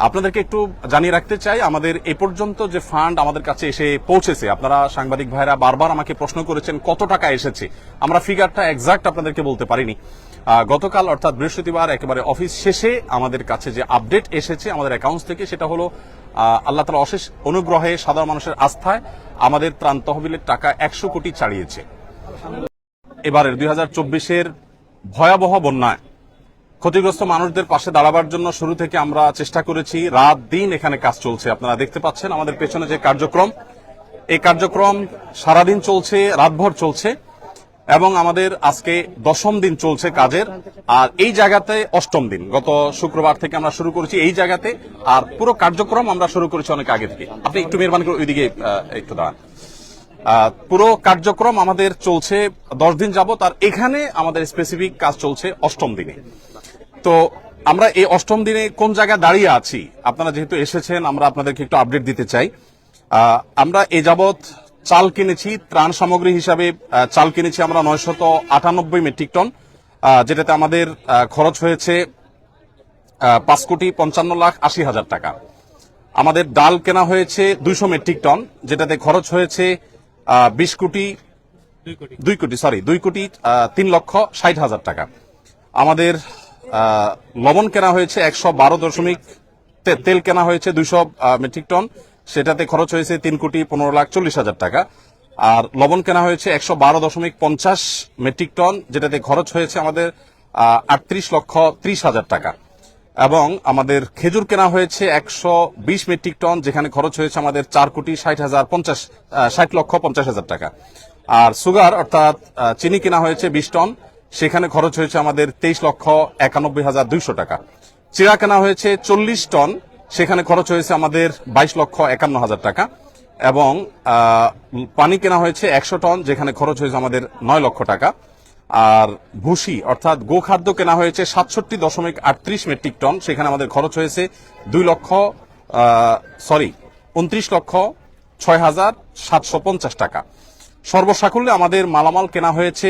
আপনাদেরকে একটু জানিয়ে রাখতে চাই, আমাদের এ পর্যন্ত যে ফান্ড আমাদের কাছে এসে পৌঁছেছে, আপনারা সাংবাদিক ভাইরা বারবার আমাকে প্রশ্ন করেছেন কত টাকা এসেছে। আমরা ফিগারটা এক্সাক্ট আপনাদেরকে বলতে পারিনি। গতকাল অর্থাৎ বৃহস্পতিবার একেবারে অফিস শেষে আমাদের কাছে যে আপডেট এসেছে আমাদের অ্যাকাউন্টস থেকে, সেটা হলো আল্লাহ তাআলার অশেষ অনুগ্রহে, সাধারণ মানুষের আস্থায় আমাদের ত্রাণ তহবিলের টাকা 100 কোটি ছাড়িয়েছে। এবারের 2024-এর ভয়াবহ বন্যায় ক্ষতিগ্রস্ত মানুষদের পাশে দাঁড়াবার জন্য শুরু থেকে আমরা চেষ্টা করেছি। রাত দিন এখানে কাজ চলছে। আপনারা দেখতে পাচ্ছেন আমাদের পেছনে যে কার্যক্রম, এই কার্যক্রম সারাদিন চলছে, রাতভর চলছে, এবং আমাদের আজকে 10ম দিন চলছে কাজের। আর এই জায়গাতে 8ম দিন, গত শুক্রবার থেকে আমরা শুরু করেছি এই জায়গাতে। আর পুরো কার্যক্রম আমরা শুরু করেছি অনেক আগে থেকে। আপনি একটু মেহরবানি করে ওইদিকে একটু দাঁড়ান। পুরো কার্যক্রম আমাদের চলছে 10 দিন যাবত, আর এখানে আমাদের স্পেসিফিক কাজ চলছে 8ম দিনে। তো আমরা এই 8ম দিনে কোন জায়গায় দাঁড়িয়ে আছি, আপনারা যেহেতু এসেছেন আমরা আপনাদেরকে একটু আপডেট দিতে চাই। আমরা এ যাবৎ চাল কিনেছি, ত্রাণ সামগ্রী হিসাবে চাল কিনেছি আমরা 998 মেট্রিক টন, যেটাতে আমাদের খরচ হয়েছে 5,55,80,000 টাকা। আমাদের ডাল কেনা হয়েছে 200 মেট্রিক টন, যেটাতে খরচ হয়েছে 2,03,60,000 টাকা। আমাদের লবণ কেনা হয়েছে 112 তেল কেনা হয়েছে 200 মেট্রিক টন, সেটাতে খরচ হয়েছে 3,15,40,000 টাকা। আর লবণ কেনা হয়েছে 112.50 মেট্রিক টন, যেটাতে খরচ হয়েছে আমাদের 38,30,000 টাকা। এবং আমাদের খেজুর কেনা হয়েছে 120 মেট্রিক টন, যেখানে খরচ হয়েছে আমাদের 4,60,50,000 টাকা। আর সুগার অর্থাৎ চিনি কেনা হয়েছে 20 টন, সেখানে খরচ হয়েছে আমাদের 23,91,200 টাকা। চিড়া কেনা হয়েছে 40 টন, সেখানে খরচ হয়েছে আমাদের 22,51,000 টাকা। এবং পানি কেনা হয়েছে 100 টন, যেখানে খরচ হয়েছে আমাদের 9 লক্ষ টাকা। আর ভুসি অর্থাৎ গোখাদ্য কেনা হয়েছে 67.38 মেট্রিক টন, সেখানে আমাদের খরচ হয়েছে 29,06,750 টাকা। সর্বসাকুল্যে আমাদের মালামাল কেনা হয়েছে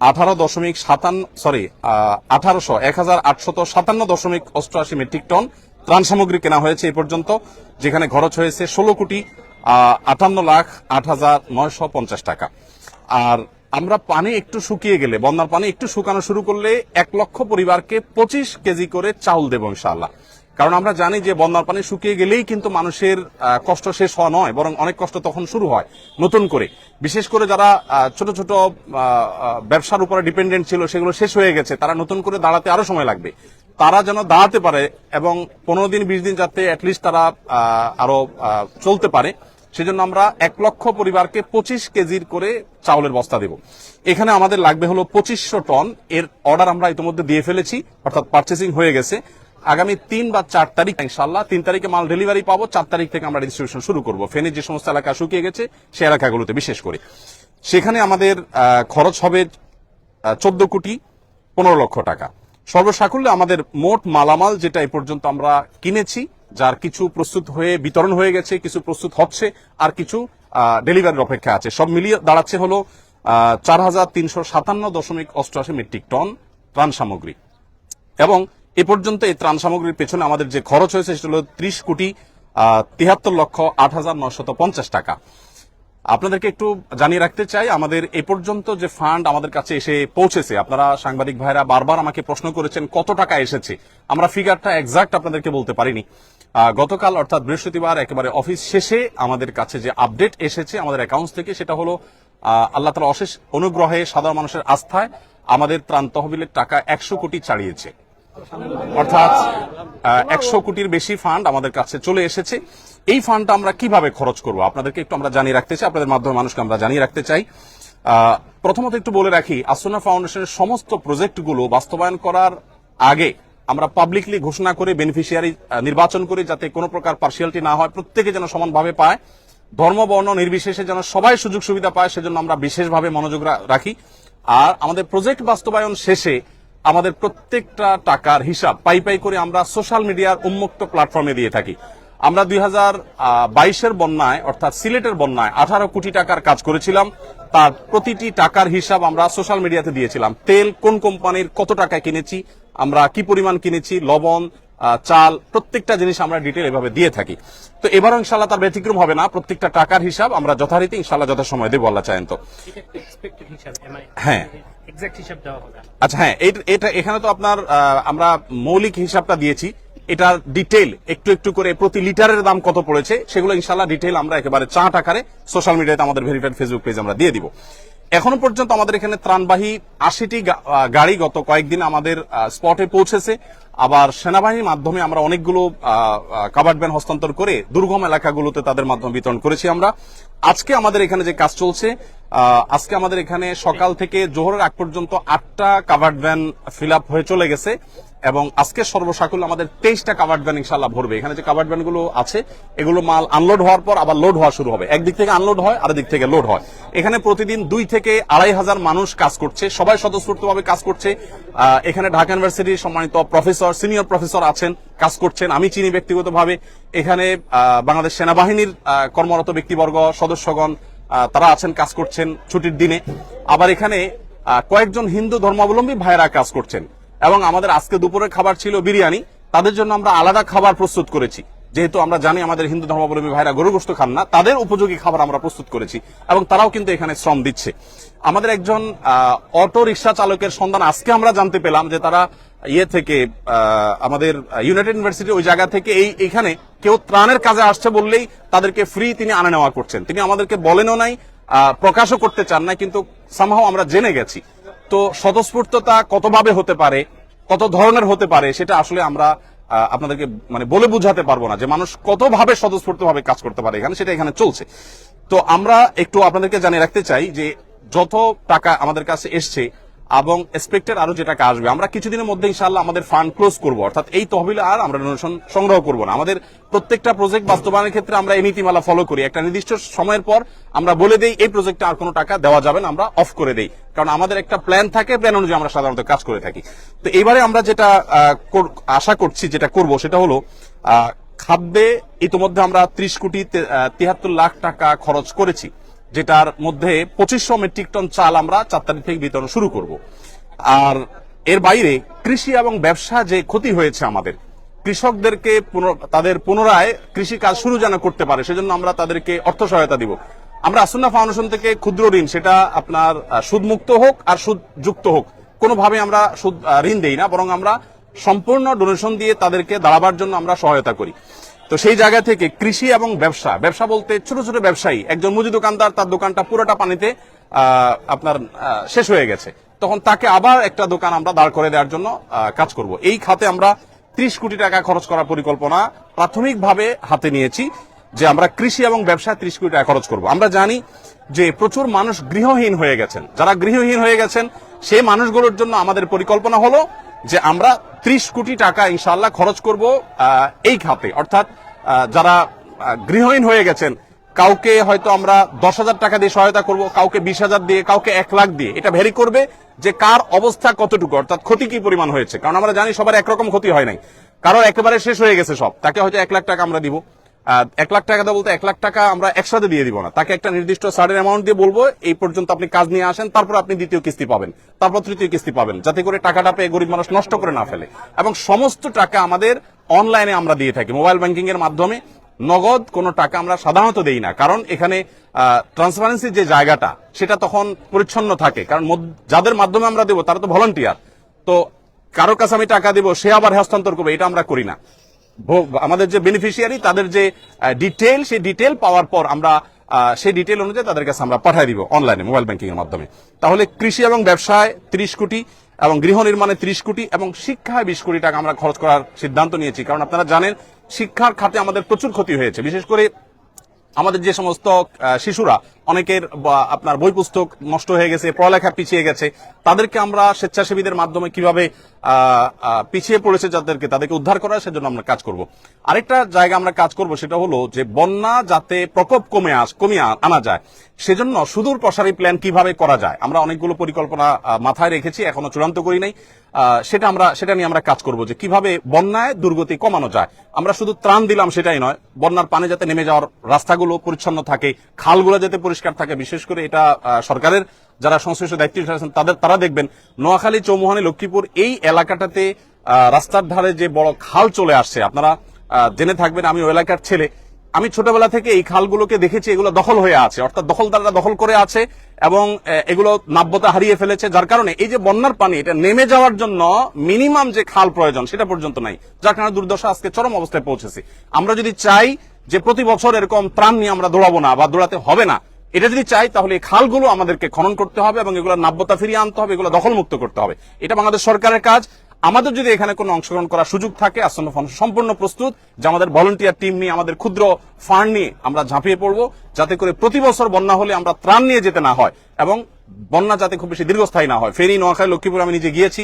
1,857 মেট্রিক টন ত্রাণ সামগ্রী কেনা হয়েছে এ পর্যন্ত, যেখানে খরচ হয়েছে 16,58,08,950 টাকা। আর আমরা পানি একটু শুকিয়ে গেলে, বন্যার পানি একটু শুকানো শুরু করলে 1 লক্ষ পরিবারকে 25 কেজি করে চাউল দেব ইনশাআল্লাহ। কারণ আমরা জানি যে বন্যার পানি শুকিয়ে গেলেই কিন্তু মানুষের কষ্ট শেষ হওয়া নয়, বরং অনেক কষ্ট তখন শুরু হয় নতুন করে। বিশেষ করে যারা ছোট ছোট ব্যবসার উপরে ডিপেন্ডেন্ট ছিল, সেগুলো শেষ হয়ে গেছে, তারা নতুন করে দাঁড়াতে আরো সময় লাগবে। তারা যেন দাঁড়াতে পারে এবং 15 দিন 20 দিন যাতে অ্যাটলিস্ট তারা আরো চলতে পারে, সেজন্য আমরা 1 লক্ষ পরিবারকে 25 কেজির করে চাউলের বস্তা দেব। এখানে আমাদের লাগবে হলো 2500 টন। এর অর্ডার আমরা ইতিমধ্যে দিয়ে ফেলেছি, অর্থাৎ পার্চেসিং হয়ে গেছে। আগামী 3 বা 4 তারিখ ইনশাআল্লাহ, 3 তারিখে মাল ডেলিভারি পাবো, 4 তারিখ থেকে আমরা ডিস্ট্রিবিউশন শুরু করব ফেনীর যে সমস্ত এলাকা শুকিয়ে গেছে সেই এলাকাগুলোতে বিশেষ করে। সেখানে আমাদের খরচ হবে 14,15,00,000 টাকা। সর্বসাকুল্যে আমাদের মোট মালামাল যেটা এই পর্যন্ত আমরা কিনেছি, যার কিছু প্রস্তুত হয়ে বিতরণ হয়ে গেছে, কিছু প্রস্তুত হচ্ছে, আর কিছু ডেলিভারির অপেক্ষা আছে, সব মিলিয়ে দাঁড়াচ্ছে হলো 4,357.88 মেট্রিক টন ত্রাণ সামগ্রী। এবং এ পর্যন্ত এই ত্রাণ সামগ্রীর পেছনে আমাদের যে খরচ হয়েছে সেটা হলো 30,73,08,950 টাকা। আপনাদেরকে একটু জানিয়ে রাখতে চাই, আমাদের এ পর্যন্ত যে ফান্ড আমাদের কাছে এসে পৌঁছেছে, আপনারা সাংবাদিক ভাইরা বারবার আমাকে প্রশ্ন করেছেন কত টাকা এসেছে। আমরা ফিগারটা এক্সাক্ট আপনাদেরকে বলতে পারিনি। গতকাল অর্থাৎ বৃহস্পতিবার একেবারে অফিস শেষে আমাদের কাছে যে আপডেট এসেছে আমাদের অ্যাকাউন্টস থেকে, সেটা হলো আল্লাহ তাআলার অশেষ অনুগ্রহে, সাধারণ মানুষের আস্থায় আমাদের ত্রাণ তহবিলের টাকা 100 কোটি ছাড়িয়েছে। অর্থাৎ 100 কোটির বেশি ফান্ড আমাদের কাছে চলে এসেছে। এই ফান্ডটা আমরা কিভাবে খরচ করব আপনাদেরকে একটু আমরা জানিয়ে রাখতে চাই, আপনাদের মাধ্যমে মানুষকে আমরা জানিয়ে রাখতে চাই। প্রথমত একটু বলে রাখি, আসুন্নাহ ফাউন্ডেশনের সমস্ত প্রজেক্টগুলো বাস্তবায়ন করার আগে আমরা পাবলিকলি ঘোষণা করে বেনিফিশিয়ারি নির্বাচন করি, যাতে কোনো প্রকার পার্সিয়ালিটি না হয়, প্রত্যেকে যেন সমানভাবে পায়, ধর্ম বর্ণ নির্বিশেষে যেন সবাই সুযোগ সুবিধা পায়, সেজন্য আমরা বিশেষভাবে মনোযোগ রাখি। আর আমাদের প্রজেক্ট বাস্তবায়ন শেষে আমাদের প্রত্যেকটা টাকার হিসাব পাই পাই করে আমরা সোশ্যাল মিডিয়ার উন্মুক্ত প্ল্যাটফর্মে দিয়ে থাকি। আমরা 2022-এর বন্যায় অর্থাৎ সিলেটের বন্যায় 18 কোটি টাকার কাজ করেছিলাম, তার প্রতিটি টাকার হিসাব আমরা সোশ্যাল মিডিয়াতে দিয়েছিলাম। তেল কোন কোম্পানির কত টাকায় কিনেছি, আমরা কি পরিমাণ কিনেছি, লবণ, চাল, প্রত্যেকটা জিনিস আমরা ডিটেল এভাবে দিয়ে থাকি। তো এবারও ইনশাল্লাহ তার ব্যতিক্রম হবে না, প্রত্যেকটা টাকার হিসাব আমরা যথারীতি ইনশাল্লাহ যথাসময় দেবো আল্লাহ চাইন তো। হ্যাঁ আচ্ছা, হ্যাঁ এটা এখানে তো আপনার আমরা মৌলিক হিসাবটা দিয়েছি, এটার ডিটেল একটু একটু করে প্রতি লিটারের দাম কত পড়েছে সেগুলো ইনশাল্লাহ ডিটেল আমরা একেবারে চার্ট আকারে সোশ্যাল মিডিয়াতে আমাদের ভেরিফাইড ফেসবুক পেজ আমরা দিয়ে দিব। এখনো পর্যন্ত আমাদের এখানে ত্রাণবাহী 80টি গাড়ি গত কয়েকদিন আমাদের স্পটে পৌঁছেছে। আবার সেনাবাহিনীর মাধ্যমে আমরা অনেকগুলো কাভার্ড ভ্যান হস্তান্তর করে দুর্গম এলাকাগুলোতে তাদের মাধ্যমে বিতরণ করেছি আমরা। আজকে আমাদের এখানে যে কাজ চলছে, আজকে আমাদের এখানে সকাল থেকে জোহরের আগ পর্যন্ত 8টা কাভার্ড ভ্যান ফিল আপ হয়ে চলে গেছে এবং আজকে সর্বসাকুল্য আমাদের 23টা কাভার্ড ভ্যান ইনশাল্লাহ ভরবে। এখানে যে কাভার্ড ভ্যান গুলো আছে এগুলো মাল আনলোড হওয়ার পর আবার লোড হওয়া শুরু হবে, একদিক থেকে আনলোড হয় আর দিক থেকে লোড হয়। এখানে প্রতিদিন 2 থেকে 2,500 মানুষ কাজ করছে, সবাই স্বতঃস্ফূর্তভাবে কাজ করছে। এখানে ঢাকা ইউনিভার্সিটির সম্মানিত প্রফেসর, সিনিয়র প্রফেসর আছেন, কাজ করছেন, আমি চিনি ব্যক্তিগতভাবে। এখানে বাংলাদেশ সেনাবাহিনীর কর্মরত ব্যক্তিবর্গ, সদস্যগণ তারা আছেন, কাজ করছেন ছুটির দিনে। আবার এখানে কয়েকজন হিন্দু ধর্মাবলম্বী ভাইয়েরা কাজ করছেন এবং আমাদের আজকে দুপুরের খাবার ছিল বিরিয়ানি, তাদের জন্য আমরা আলাদা খাবার প্রস্তুত করেছি। যেহেতু আমরা জানি আমাদের হিন্দু ধর্মাবলম্বী ভাইরা গরু গোশত খান না, তাদের উপযোগী খাবার আমরা প্রস্তুত করেছি এবং তারাও কিন্তু এখানে শ্রম দিচ্ছে। আমাদের একজন অটো রিক্সা চালকের সন্ধান আজকে আমরা জানতে পেলাম যে তারা থেকে আমাদের ইউনাইটেড ইউনিভার্সিটি ওই জায়গা থেকে এইখানে কেউ ত্রাণের কাজে আসছে বললেই তাদেরকে ফ্রি তিনি আনা নেওয়া করছেন। তিনি আমাদেরকে বলেনও নাই, প্রকাশও করতে চান না, কিন্তু সামহাও আমরা জেনে গেছি। তো স্বতঃস্ফূর্ততা কতভাবে হতে পারে, কত ধরনের হতে পারে, সেটা আসলে আমরা আপনাদেরকে মানে বলে বুঝাতে পারবো না যে মানুষ কতভাবে স্বতঃস্ফূর্তভাবে কাজ করতে পারে এখানে, সেটা এখানে চলছে। তো আমরা একটু আপনাদেরকে জানিয়ে রাখতে চাই যে যত টাকা আমাদের কাছে এসছে এবং এক্সপেক্টেড আরো যে টাকা আসবে, আমরা কিছুদিনের মধ্যে ইনশাআল্লাহ আমাদের ফান্ড ক্লোজ করবো, অর্থাৎ এই তহবিলে আর আমরা ডোনেশন সংগ্রহ করবো না। আমাদের প্রত্যেকটা প্রজেক্ট বাস্তবায়নের ক্ষেত্রে আমরা এই নীতিমালা ফলো করি, একটা নির্দিষ্ট সময়ের পর আমরা বলে দেই এই প্রজেক্টে আর কোনো টাকা দেওয়া যাবে না, আমরা অফ করে দেই, কারণ আমাদের একটা প্ল্যান থাকে, প্ল্যান অনুযায়ী আমরা সাধারণত কাজ করে থাকি। তো এবারে আমরা যেটা আশা করছি যেটা করব সেটা হলো খাদ্যে ইতিমধ্যে আমরা 30 কোটি 73 লাখ টাকা খরচ করেছি, যেটার মধ্যে 2500 মেট্রিক টন চাল আমরা 4 তারিখ থেকে বিতরণ শুরু করব। আর এর বাইরে কৃষি এবং ব্যবসা যে ক্ষতি হয়েছে আমাদের কৃষকদেরকে তাদের পুনরায় কৃষি কাজ শুরু যেন করতে পারে, সেজন্য আমরা তাদেরকে অর্থ সহায়তা দিব। আমরা আসুন্না ফাউন্ডেশন থেকে ক্ষুদ্র ঋণ, সেটা আপনার সুদমুক্ত হোক আর সুদযুক্ত হোক, কোনোভাবে আমরা সুদ ঋণ দেই না, বরং আমরা সম্পূর্ণ ডোনেশন দিয়ে তাদেরকে দাঁড়াবার জন্য আমরা সহায়তা করি। তো সেই জায়গা থেকে কৃষি এবং ব্যবসা বলতে ছোট ছোট ব্যবসায়ী, একজন মুদি দোকানদার তার দোকানটা পুরোটা পানিতে আপনার শেষ হয়ে গেছে, তখন তাকে আবার একটা দোকান আমরা দাঁড় করে দেওয়ার জন্য কাজ করব। এই খাতে আমরা 30 কোটি টাকা খরচ করার পরিকল্পনা প্রাথমিকভাবে হাতে নিয়েছি, যে আমরা কৃষি এবং ব্যবসায় 30 কোটি টাকা খরচ করব। আমরা জানি যে প্রচুর মানুষ গৃহহীন হয়ে গেছেন, যারা গৃহহীন হয়ে গেছেন সেই মানুষগুলোর জন্য আমাদের পরিকল্পনা হলো যে আমরা 30 কোটি টাকা ইনশাআল্লাহ খরচ করব এই খাতে। অর্থাৎ যারা গৃহহীন হয়ে গেছেন, কাউকে হয়তো আমরা 10,000 টাকা দিয়ে সহায়তা করব, কাউকে 20,000 দিয়ে, কাউকে 1 লাখ দিয়ে। এটা ভ্যারি করবে যে কার অবস্থা কতটুকু, অর্থাৎ ক্ষতি কি পরিমাণ হয়েছে, কারণ আমরা জানি সবার একরকম ক্ষতি হয় নাই, কারোর একেবারে শেষ হয়ে গেছে সব, তাকে হয়তো 1 লাখ টাকা আমরা দিব। 1 লাখ টাকা বলতে 1 লাখ টাকা আমরা একসাথে দিয়ে দিব না, তাকে একটা নির্দিষ্ট সার্টেন অ্যামাউন্ট দিয়ে বলবো এই পর্যন্ত আপনি কাজ নিয়ে আসেন, তারপর আপনি দ্বিতীয় কিস্তি পাবেন, তারপর তৃতীয় কিস্তি পাবেন, যাতে করে টাকাটা পেয়ে গরিব মানুষ নষ্ট করে না ফেলে। এবং সমস্ত টাকা আমাদের অনলাইনে আমরা দিয়ে থাকি, মোবাইল ব্যাংকিং এর মাধ্যমে। নগদ কোনো টাকা আমরা সাধারণত দেই না, কারণ এখানে ট্রান্সপারেন্সির যে জায়গাটা সেটা তখন পরিচ্ছন্ন থাকে, কারণ যাদের মাধ্যমে আমরা দেবো তারা তো ভলান্টিয়ার, তো কারোর কাছে আমি টাকা দেবো সে আবার হস্তান্তর করবে, এটা আমরা করি না। আমাদের যে বেনিফিশিয়ারি তাদের যে ডিটেল, সেই ডিটেল পাওয়ার পর আমরা সেই ডিটেল অনুযায়ী তাদের কাছে আমরা পাঠিয়ে দিব অনলাইনে মোবাইল ব্যাংকিং এর মাধ্যমে। তাহলে কৃষি এবং ব্যবসায় 30 কোটি এবং গৃহ নির্মাণে 30 কোটি এবং শিক্ষায় 20 কোটি টাকা আমরা খরচ করার সিদ্ধান্ত নিয়েছি, কারণ আপনারা জানেন শিক্ষার খাতে আমাদের প্রচুর ক্ষতি হয়েছে। বিশেষ করে আমাদের যে সমস্ত শিশুরা, অনেকের আপনার বই পুস্তক নষ্ট হয়ে গেছে, পড়ালেখা পিছিয়ে গেছে, তাদেরকে আমরা স্বেচ্ছাসেবীদের মাধ্যমে কিভাবে পিছিয়ে পড়েছে তাদেরকে উদ্ধার করার, সেজন্য আমরা কাজ করব। আরেকটা জায়গা আমরা কাজ করব, সেটা হলো যে বন্যা যাতে প্রকোপ কমিয়ে আনা যায়, সেজন্য সুদূর প্রসারী প্ল্যান কিভাবে করা যায়, আমরা অনেকগুলো পরিকল্পনা মাথায় রেখেছি, এখনো চূড়ান্ত করি নাই। সেটা নিয়ে আমরা কাজ করব যে কিভাবে বন্যায় দুর্গতি কমানো যায়। আমরা শুধু ত্রাণ দিলাম সেটাই নয়, বন্যার পানি যাতে নেমে যাওয়ার রাস্তাগুলো পরিচ্ছন্ন থাকে, খালগুলো যাতে পরিষ্কার থাকে। বিশেষ করে এটা সরকারের যারা সংশ্লিষ্ট দায়িত্ব আছেন তারা দেখবেন নোয়াখালী, চৌমুহানী, লক্ষ্মীপুর এই এলাকাটাতে রাস্তার ধারে যে বড় খাল চলে আসছে, আপনারা জেনে থাকবেন আমি ওই এলাকার ছেলে, আমি ছোটবেলা থেকে এই খালগুলোকে দেখেছি, এগুলো দখল হয়ে আছে, অর্থাৎ দখলদাররা দখল করে আছে এবং এগুলো নাব্যতা হারিয়ে ফেলেছে, যার কারণে এই যে বন্যার পানি এটা নেমে যাওয়ার জন্য মিনিমাম যে খাল প্রয়োজন সেটা পর্যন্ত নাই, যার কারণে দুর্দশা আজকে চরম অবস্থায় পৌঁছেছে। আমরা যদি চাই যে প্রতি বছর এরকম ত্রাণ নিয়ে আমরা দৌড়াবো না বা দৌড়াতে হবে না, এটা যদি চাই তাহলে এই খালগুলো আমাদেরকে খনন করতে হবে এবং এগুলো নাব্যতা ফিরিয়ে আনতে হবে, এগুলো দখলমুক্ত করতে হবে। এটা বাংলাদেশ সরকারের কাজ। আমাদের যদি এখানে কোনো অংশগ্রহণ করার সুযোগ থাকে, আসন্ন ফাউন্ডেশন সম্পূর্ণ প্রস্তুত যে আমাদের ভলান্টিয়ার টিম নিয়ে, আমাদের ক্ষুদ্র ফান্ড নিয়ে আমরা ঝাঁপিয়ে পড়বো, যাতে করে প্রতি বছর বন্যা হলে আমরা ত্রাণ নিয়ে যেতে না হয় এবং বন্যা যাতে খুব বেশি দীর্ঘস্থায়ী না হয়। ফেনী, নোয়াখালী, লক্ষ্মীপুর আমি নিজে গিয়েছি,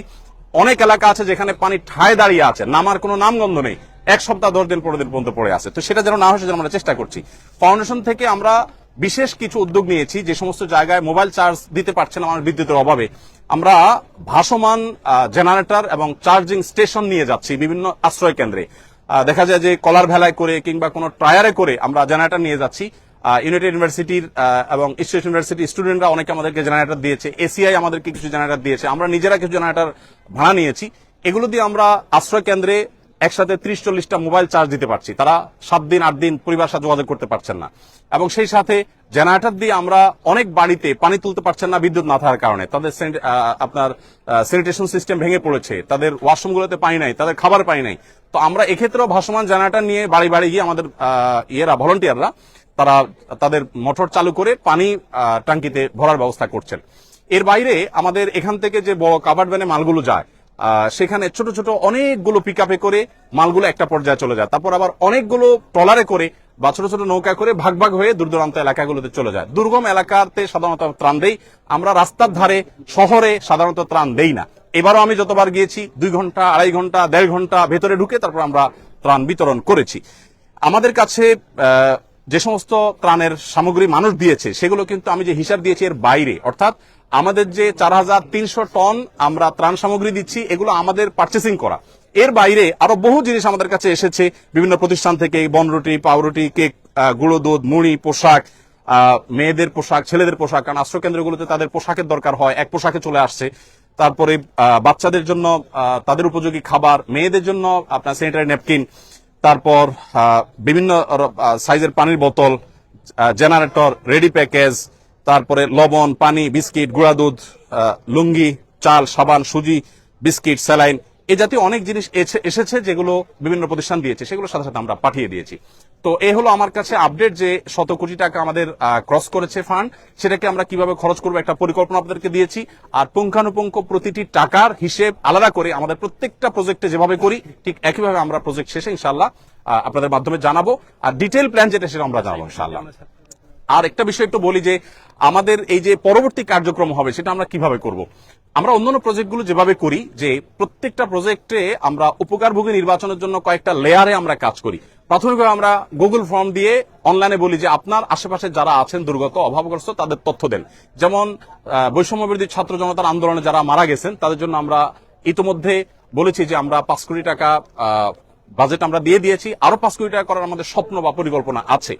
অনেক এলাকা আছে যেখানে পানি ঠায় দাঁড়িয়ে আছে, নামার কোনো নামগন্ধ নেই, 1 সপ্তাহ 10 দিন 15 দিন পর্যন্ত পড়ে আছে। তো সেটা যেন না হয় সেজন্য আমরা চেষ্টা করছি। ফাউন্ডেশন থেকে আমরা বিশেষ কিছু উদ্যোগ নিয়েছি, যে সমস্ত জায়গায় মোবাইল চার্জ দিতে পারছে না আমার বিদ্যুতের অভাবে, আমরা ভাসমান জেনারেটর এবং চার্জিং স্টেশন নিয়ে যাচ্ছি বিভিন্ন আশ্রয় কেন্দ্রে। দেখা যায় যে কলার ভেলায় করে কিংবা কোনো টায়ারে করে আমরা জেনারেটর নিয়ে যাচ্ছি। ইউনাইটেড ইউনিভার্সিটির এবং স্টেট ইউনিভার্সিটি স্টুডেন্টরা অনেকে আমাদেরকে জেনারেটর দিয়েছে, এসিআই আমাদেরকে কিছু জেনারেটর দিয়েছে, আমরা নিজেরা কিছু জেনারেটর ভাড়া নিয়েছি। এগুলো দিয়ে আমরা আশ্রয় কেন্দ্রে একসাথে 30-40টা মোবাইল চার্জ দিতে পারছি। তারা 7 দিন 8 দিন পরিবার সাথে যোগাযোগ করতে পারছেন না, এবং সেই সাথে জেনারেটর দিয়ে আমরা অনেক বাড়িতে পানি তুলতে পারছেন না বিদ্যুৎ না থাকার কারণে। তাদের আপনার স্যানিটেশন সিস্টেম ভেঙে পড়েছে, তাদের ওয়াশরুমগুলোতে পানি নাই, তাদের খাবার পানি নাই। তো আমরা এক্ষেত্রেও ভাসমান জেনারেটর নিয়ে বাড়ি বাড়ি গিয়ে আমাদের ভলান্টিয়াররা তারা তাদের মোটর চালু করে পানি ট্যাঙ্কিতে ভরার ব্যবস্থা করছেন। এর বাইরে আমাদের এখান থেকে যে বড় কাভার্ড ভ্যানে মালগুলো যায়, সেখানে ছোট ছোট অনেকগুলো পিকআপে করে মালগুলো একটা পর্যায়ে চলে যায়, তারপর আবার অনেকগুলো ট্রলারে করে বা ছোট ছোট নৌকা করে ভাগ ভাগ হয়ে দূর দূরান্ত এলাকাগুলোতে চলে যায়। দুর্গম এলাকাতে সাধারণত ত্রাণ দেই আমরা, রাস্তার ধারে শহরে সাধারণত ত্রাণ দেই না। এবারও আমি যতবার গিয়েছি 2 ঘন্টা 2.5 ঘন্টা 1.5 ঘন্টা ভেতরে ঢুকে তারপর আমরা ত্রাণ বিতরণ করেছি। আমাদের কাছে যে সমস্ত ত্রাণের সামগ্রী মানুষ দিয়েছে সেগুলো কিন্তু আমি যে হিসাব দিয়েছি এর বাইরে, অর্থাৎ আমাদের যে 4300 টন আমরা ত্রাণ সামগ্রী দিচ্ছি এগুলো আমাদের পারচেসিং করা। এর বাইরে আরো বহু জিনিস আমাদের কাছে এসেছে বিভিন্ন প্রতিষ্ঠান থেকে, বনরুটি, পাউরুটি, কেক, গুঁড়ো দুধ, মুড়ি, পোশাক, মেয়েদের পোশাক, ছেলেদের পোশাক, কারণ আশ্রয় কেন্দ্রগুলোতে তাদের পোশাকের দরকার হয়, এক পোশাকে চলে আসছে। তারপরে বাচ্চাদের জন্য তাদের উপযোগী খাবার, মেয়েদের জন্য আপনার স্যানিটারি ন্যাপকিন, তারপর বিভিন্ন সাইজের পানির বোতল, জেনারেটর, রেডি প্যাকেজ, তারপরে লবণ, পানি, বিস্কিট, গুঁড়া দুধ, লুঙ্গি, চাল, সাবান, সুজি, বিস্কিট, স্যালাইন, এই জাতীয় অনেক জিনিস এসেছে যেগুলো বিভিন্ন প্রতিষ্ঠান দিয়েছে, সেগুলো সাথে সাথে আমরা পাঠিয়ে দিয়েছি। তো এই হলো আমার কাছে আপডেট যে 100 কোটি টাকা আমাদের ক্রস করেছে ফান্ড, সেটাকে আমরা কিভাবে খরচ করবো একটা পরিকল্পনা আপনাদেরকে দিয়েছি। আর পুঙ্খানুপুঙ্খ প্রতিটি টাকার হিসেব আলাদা করে আমাদের প্রত্যেকটা প্রজেক্টে যেভাবে করি ঠিক একইভাবে আমরা প্রজেক্ট শেষে ইনশাআল্লাহ আপনাদের মাধ্যমে জানাবো। আর ডিটেইল প্ল্যান যেটা সেটা আমরা জানাবো ইনশাআল্লাহ। আর একটা বিষয় একটু বলি যে আমাদের এই যে পরবর্তী কার্যক্রম হবে সেটা আমরা কিভাবে করব। আমরা অন্যান্য প্রজেক্টগুলো যেভাবে করি যে প্রত্যেকটা প্রজেক্টে আমরা উপকারভোগী নির্বাচনের জন্য কয়েকটা লেয়ারে আমরা কাজ করি। প্রাথমিকভাবে আমরা গুগল ফর্ম দিয়ে অনলাইনে বলি যে আপনার আশেপাশে যারা আছেন দুর্গত, অভাবগ্রস্ত, তাদের তথ্য দেন। যেমন বৈষম্যবিরোধী ছাত্র জনতার আন্দোলনে যারা মারা গেছেন তাদের জন্য আমরা ইতিমধ্যে বলেছি যে আমরা 5 কোটি টাকা বাজেট আমরা দিয়ে দিয়েছি, আরো 5 কোটি টাকা করার আমাদের স্বপ্ন বা পরিকল্পনা আছে।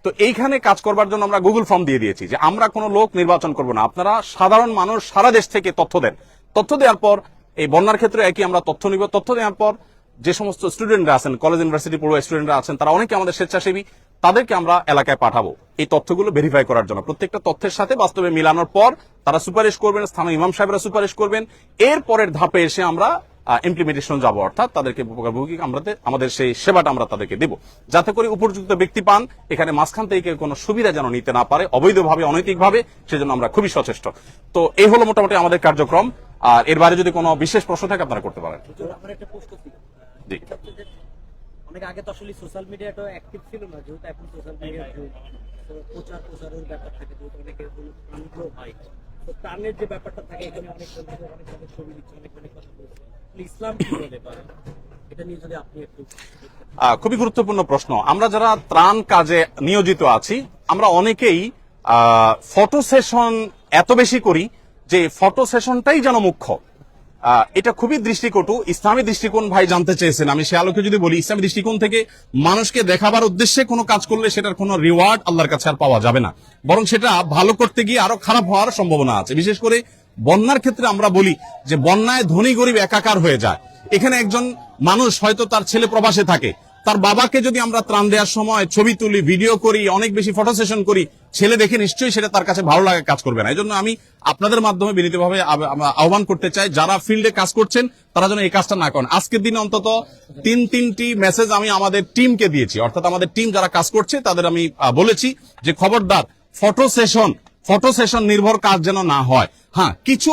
তো এইখানে কাজ করবার জন্য আমরা গুগল ফর্ম দিয়ে দিয়েছি যে আমরা কোনো লোক নির্বাচন করব না, আপনারা সাধারণ মানুষ সারা দেশ থেকে তথ্য দেন। তথ্য দেওয়ার পর এই বন্যার ক্ষেত্রে একই আমরা তথ্য নিব। তথ্য দেওয়ার পর যে সমস্ত স্টুডেন্টরা আছেন, কলেজ ইউনিভার্সিটি পড়ুয়া স্টুডেন্টরা আছেন, তারা অনেকে আমাদের স্বেচ্ছাসেবী, তাদেরকে আমরা এলাকায় পাঠাবো এই তথ্যগুলো ভেরিফাই করার জন্য। প্রত্যেকটা তথ্যের সাথে বাস্তবে মিলানোর পর তারা সুপারিশ করবেন, স্থানীয় ইমাম সাহেবরা সুপারিশ করবেন। এর পরের ধাপে এসে আমরা ইমপ্লিমেন্টেশন যাবো, অর্থাৎ তাদেরকে উপকারভোগী আমাদের সেই সেবাটা আমরা তাদেরকে দেব, যাতে করে উপযুক্ত ব্যক্তি পান। এখানে মাঝখান থেকে কোনো সুবিধা যেন নিতে না পারে অবৈধভাবে, অনৈতিকভাবে, সেজন্য আমরা খুবই সচেষ্ট। তো এই হলো মোটামুটি আমাদের কার্যক্রম। আর এর বাইরে যদি কোনো বিশেষ প্রশ্ন থাকে আপনারা করতে পারেন। জি, অনেক আগে তো আসলে সোশ্যাল মিডিয়াটা অ্যাক্টিভ ছিল না, যেহেতু এখন সোশ্যাল মিডিয়ার যুগ, প্রচারের ব্যাপার থাকে, যেহেতু অনেকে আগ্রহ হয়, তো প্রাণের যে ব্যাপারটা থাকে এখানে অনেক ছবি দিচ্ছে, অনেক কথা বলছে, ইসলাম কি বলে বা এটা নিয়ে যদি আপনি একটু। খুবই গুরুত্বপূর্ণ প্রশ্ন। আমরা যারা ত্রাণ কাজে নিয়োজিত আছি আমরা অনেকেই ফটো সেশন এত বেশি করি যে ফটো সেশনটাই যেন মুখ্য। এটা খুবই দৃষ্টিকটু। ইসলামী দৃষ্টিকোণ ভাই জানতে চেয়েছেন, আমি সে আলোকে যদি বলি, ইসলামী দৃষ্টিকোণ থেকে মানুষকে দেখাবার উদ্দেশ্যে কোনো কাজ করলে সেটার কোনো রিওয়ার্ড আল্লাহর কাছে আর পাওয়া যাবে না, বরং সেটা ভালো করতে গিয়ে আরো খারাপ হওয়ার সম্ভাবনা আছে। বিশেষ করে বন্যার ক্ষেত্রে আমরা বলি যে বন্যায় ধনী গরিব একাকার হয়ে যায়। এখানে একজন মানুষ হয়তো তার ছেলে প্রবাসে থাকে, তার বাবাকে যদি আমরা ত্রাণ দেওয়ার সময় ছবি তুলি, ভিডিও করি, অনেক বেশি ফটো সেশন করি, ছেলে দেখে নিশ্চয়ই সেটা তার কাছে ভালো লাগে, কাজ করবে না। এই জন্য আমি আপনাদের মাধ্যমে বিনীতভাবে আহ্বান করতে চাই, যারা ফিল্ডে কাজ করছেন তারা যেন এই কাজটা না করেন। আজকের দিনে অন্তত তিনটি মেসেজ আমি আমাদের টিমকে দিয়েছি, অর্থাৎ আমাদের টিম যারা কাজ করছে তাদের আমি বলেছি যে খবরদার ফটো সেশন নির্ভর কাজ যেন না হয়। হ্যাঁ, কিছু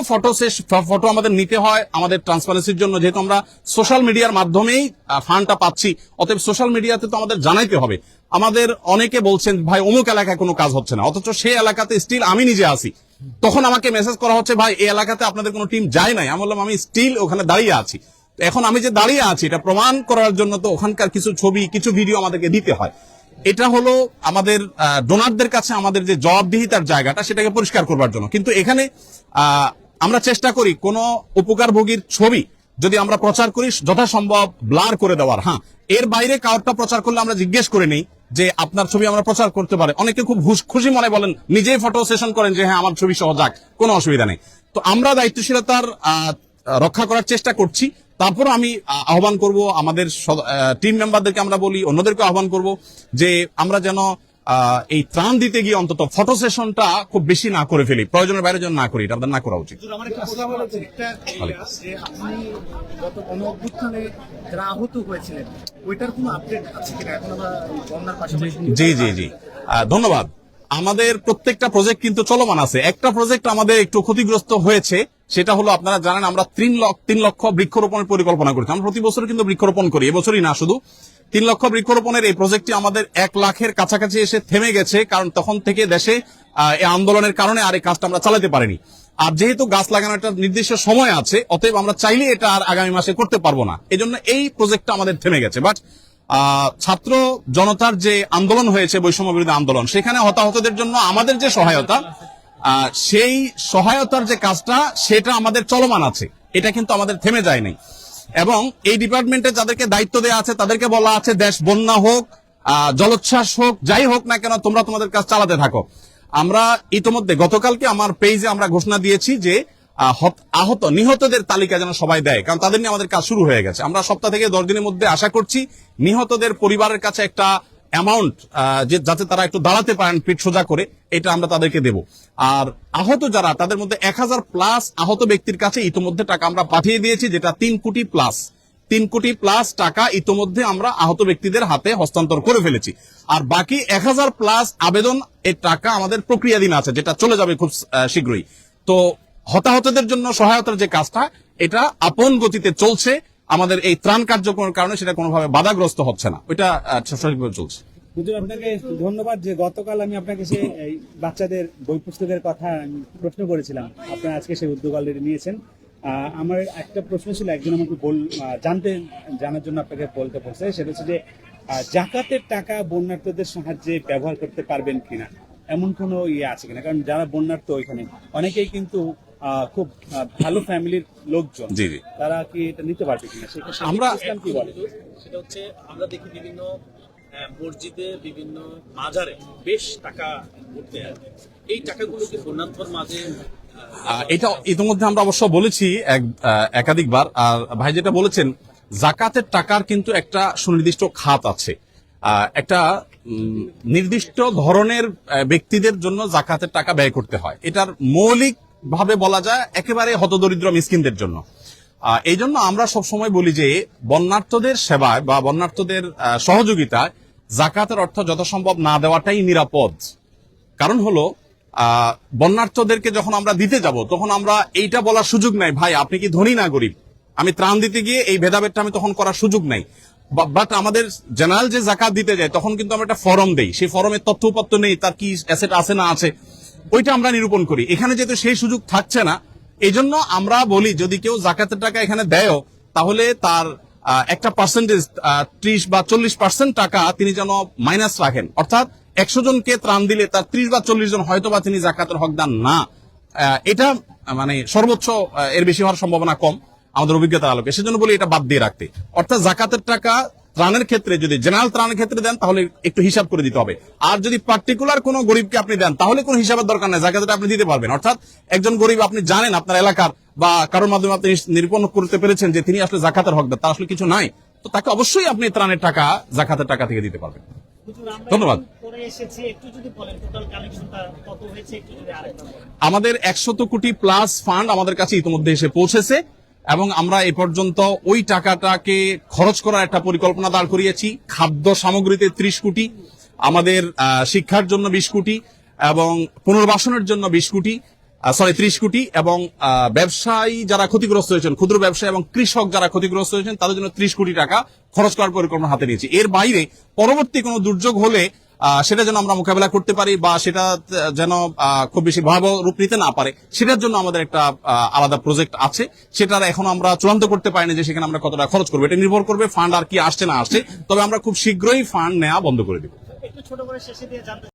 ফটো আমাদের নিতে হয় আমাদের ট্রান্সপারেন্সির জন্য, যেহেতু আমরা সোশ্যাল মিডিয়ার মাধ্যমেই ফান্ডটা পাচ্ছি, অতএব সোশ্যাল মিডিয়াতে তো আমাদের জানাইতে হবে। আমাদের অনেকে বলছেন ভাই অমুক এলাকায় কোনো কাজ হচ্ছে না, অথচ সেই এলাকাতে স্টিল আমি নিজে আছি, তখন আমাকে মেসেজ করা হচ্ছে ভাই এই এলাকাতে আপনাদের কোনো টিম যায় নাই। আমি বললাম আমি স্টিল ওখানে দাঁড়িয়ে আছি। এখন আমি যে দাঁড়িয়ে আছি এটা প্রমাণ করার জন্য তো ওখানকার কিছু ছবি, কিছু ভিডিও আমাদেরকে দিতে হয়। এটা হলো আমাদের ডোনারদের কাছে আমাদের যে জবাবদিহিতার জায়গাটা, সেটাকে পরিষ্কার করবার জন্য। কিন্তু এখানে আমরা চেষ্টা করি কোন উপকারভোগীর ছবি যদি আমরা প্রচার করি যথাসম্ভব ব্লার করে দেওয়ার। হ্যাঁ, এর বাইরে কাউরটা প্রচার করলে আমরা জিজ্ঞেস করে নেই যে আপনার ছবি আমরা প্রচার করতে পারে। অনেকে খুব খুশি মনে বলেন, নিজেই ফটো সেশন করেন যে হ্যাঁ আমার ছবি সহ যাক, কোনো অসুবিধা নেই। তো আমরা দায়িত্বশীলতার রক্ষা করার চেষ্টা করছি। তারপর আমি আহ্বান করব আমাদের টিম মেম্বারদেরকে, আমরা বলি অন্যদেরকে আহ্বান করব যে আমরা যেন এই ত্রাণ দিতে গিয়ে অন্তত ফটো সেশনটা খুব বেশি না করে ফেলি, প্রয়োজনের বাইরে যেন না করি, এটা আমাদের না করা উচিত। আমার একটা কথা হলো যে আপনি গত গণঅভ্যুত্থানে যারা আহত হয়েছিলেন ওইটার কোনো আপডেট আছে কিনা এখন আমরা বন্যার পাশাপাশি? জি ধন্যবাদ। আমাদের প্রত্যেকটা প্রজেক্ট কিন্তু চলমান আছে। একটা প্রজেক্ট আমাদের একটু ক্ষতিগ্রস্ত হয়েছে, সেটা হলো আপনারা জানেন আমরা 3 লক্ষ বৃক্ষরোপণের পরিকল্পনা করেছি। আমরা প্রতি বছর কিন্তু বৃক্ষরোপণ করি, এবছরই না শুধু। 3 লক্ষ বৃক্ষরোপণের এই প্রজেক্টটি আমাদের 1 লাখের কাছাকাছি এসে থেমে গেছে, কারণ তখন থেকে দেশে এই আন্দোলনের কারণে আর এই কাজটা আমরা চালাতে পারিনি। আর যেহেতু গাছ লাগানোর একটা নির্দিষ্ট সময় আছে, অতএব আমরা চাইলে এটা আর আগামী মাসে করতে পারবো না, এজন্য এই প্রজেক্টটা আমাদের থেমে গেছে। বাট ছাত্র জনতার যে আন্দোলন হয়েছে, বৈষম্য বিরোধী আন্দোলন, সেখানে হতাহতদের জন্য আমাদের যে সহায়তা, সেই সহায়তার যে কাজটা সেটা আমাদের চলমান আছে, এটা কিন্তু আমাদের থেমে যায় নাই। এবং এই ডিপার্টমেন্টে যাদেরকে দায়িত্ব দেওয়া আছে তাদেরকে বলা আছে দেশ বন্যা হোক, জলোচ্ছ্বাস হোক, যাই হোক না কেন তোমরা তোমাদের কাজ চালাতে থাকো। আমরা ইতোমধ্যে গতকালকে আমার পেজে আমরা ঘোষণা দিয়েছি যে নিহতদের তালিকা যেন সবাই দেয়, কারণ তাদের নিয়ে আমাদের কাজ শুরু হয়ে গেছে। আমরা সপ্তাহ থেকে 10 দিনের মধ্যে আশা করছি নিহতদের পরিবারের কাছে একটা অ্যামাউন্ট যাতে তারা একটু দাঁড়াতে পারেন পিঠ সোজা করে, এটা আমরা তাদেরকে দেব। আর আহত যারা, তাদের মধ্যে 1000+ আহত ব্যক্তির কাছে ইতোমধ্যে টাকা আমরা পাঠিয়ে দিয়েছি, যেটা 3 কোটি প্লাস টাকা ইতোমধ্যে আমরা আহত ব্যক্তিদের হাতে হস্তান্তর করে ফেলেছি। আর বাকি 1000+ আবেদন এর টাকা আমাদের প্রক্রিয়াধীন আছে, যেটা চলে যাবে খুব শীঘ্রই। তো হতাহতদের জন্য সহায়তার যে কাজটা, এটা আপন গতিতে চলছে। আমাদের এই ত্রাণ কার্যক্রমের কারণে সেটা কোনোভাবে বাধাগ্রস্ত হচ্ছে না, ওইটা সঠিকভাবে চলছে। হুজুর, আপনাকে ধন্যবাদ যে গতকাল আমি আপনাকে সেই বাচ্চাদের বই পুস্তকের কথা প্রশ্ন করেছিলাম, আপনারা আজকে সেই উদ্যোগ অলরেডি নিয়েছেন। আমার একটা প্রশ্ন ছিল, একজন আমাকে জানার জন্য আপনাকে বলতে বলছে, সেটা হচ্ছে যে জাকাতের টাকা বন্যার্তদের সাহায্যে ব্যবহার করতে পারবেন কিনা, এমন কোনো আছে কিনা? কারণ যারা বন্যার্ত ওইখানে অনেকেই কিন্তু খুব ভালো ফ্যামিলির লোকজন, তারা কি এটা নিতে পারবে কিনা? আমরা ইসলাম কি বলে? সেটা হচ্ছে আমরা দেখি বিভিন্ন মসজিদে, বিভিন্ন মাজারে বেশ টাকা উঠতে আসে, এই টাকাগুলো কি বন্যার্থর মাঝে? এটা ইতিমধ্যে আমরা অবশ্য বলেছি একাধিকবার। আর ভাই যেটা বলেছেন, জাকাতের টাকার কিন্তু একটা সুনির্দিষ্ট খাত আছে, একটা নির্দিষ্ট ধরনের ব্যক্তিদের জন্য জাকাতের টাকা ব্যয় করতে হয়। এটার মৌলিক ভাবে বলা যায় একেবারে হতদরিদ্র মিসকিনদের জন্য। এই জন্য আমরা সবসময় বলি যে বন্যার্থদের সেবায় বা বন্যার্থদের সহযোগিতায় জাকাতের অর্থ যথাসম্ভব না দেওয়াটাই নিরাপদ। কারণ হলো বন্যার্থদেরকে যখন আমরা দিতে যাব, তখন আমরা এইটা বলার সুযোগ নাই ভাই আপনি কি ধনী না গরিব, আমি ত্রাণ দিতে গিয়ে এই ভেদাভেদটা আমি তখন করার সুযোগ নাই। বাট আমাদের জেনারেল যে জাকাত দিতে যায়, তখন কিন্তু আমরা একটা ফরম দেই, সেই ফরমের তথ্য উপাত্ত নেই, তার কি অ্যাসেট আছে না আছে, ওইটা আমরা নিরূপণ করি। এখানে যেহেতু সেই সুযোগ থাকছে না, এই জন্য আমরা বলি যদি কেউ জাকাতের টাকা এখানে দেয়, তাহলে তার একটা পার্সেন্টেজ 30 বা 40% টাকা তিনি যেন মাইনাস রাখেন। অর্থাৎ 100 জনকে ত্রাণ দিলে তার 30 বা 40 জন হয়তো বা তিনি জাকাতের হকদার না। এটা মানে সর্বোচ্চ এর বেশি হওয়ার সম্ভাবনা কম আমাদের অভিজ্ঞতার আলোকে, সেজন্য বলি এটা বাদ দিয়ে রাখতে। অর্থাৎ জাকাতের টাকা ত্রাণের ক্ষেত্রে যদি জেনারেল ত্রাণের ক্ষেত্রে দেন তাহলে একটু হিসাব করে দিতে হবে। আর যদি পার্টিকুলার কোনো গরিবকে আপনি দেন তাহলে কোনো হিসাবের দরকার নেই, জাকাতটা আপনি দিতে পারবেন। অর্থাৎ একজন গরিব আপনি জানেন আপনার এলাকার বা কারোর মাধ্যমে আপনি নিরূপণ করতে পেরেছেন যে তিনি আসলে জাকাতের হকদার, তার আসলে কিছু নাই, তো তাকে অবশ্যই আপনি ত্রাণের টাকা জাকাতের টাকা থেকে দিতে পারবেন। ধন্যবাদ। আমাদের 100 কোটি প্লাস ফান্ড আমাদের কাছে ইতিমধ্যে এসে পৌঁছেছে এবং আমরা এ পর্যন্ত ওই টাকাটাকে খরচ করার একটা পরিকল্পনা দাঁড় করিয়েছি। খাদ্য সামগ্রীতে 30 কোটি, আমাদের শিক্ষার জন্য 20 কোটি এবং পুনর্বাসনের জন্য 30 কোটি এবং ব্যবসায়ী যারা ক্ষতিগ্রস্ত হয়েছেন, ক্ষুদ্র ব্যবসায়ী এবং কৃষক যারা ক্ষতিগ্রস্ত হয়েছেন তাদের জন্য 30 কোটি টাকা খরচ করার পরিকল্পনা হাতে নিয়েছি। এর বাইরে পরবর্তী কোনো দুর্যোগ হলে সেটা যেন আমরা মোকাবেলা করতে পারি বা সেটা যেন খুব বেশি ভয়াবহ রূপ নিতে না পারে, সেটার জন্য আমাদের একটা আলাদা প্রজেক্ট আছে। সেটার এখন আমরা চূড়ান্ত করতে পারিনি যে সেখানে আমরা কতটা খরচ করবো, এটা নির্ভর করবে ফান্ড আর কি আসছে না আসছে। তবে আমরা খুব শীঘ্রই ফান্ড নেওয়া বন্ধ করে দেব। একটু ছোট করে শেষে দিয়ে জানতে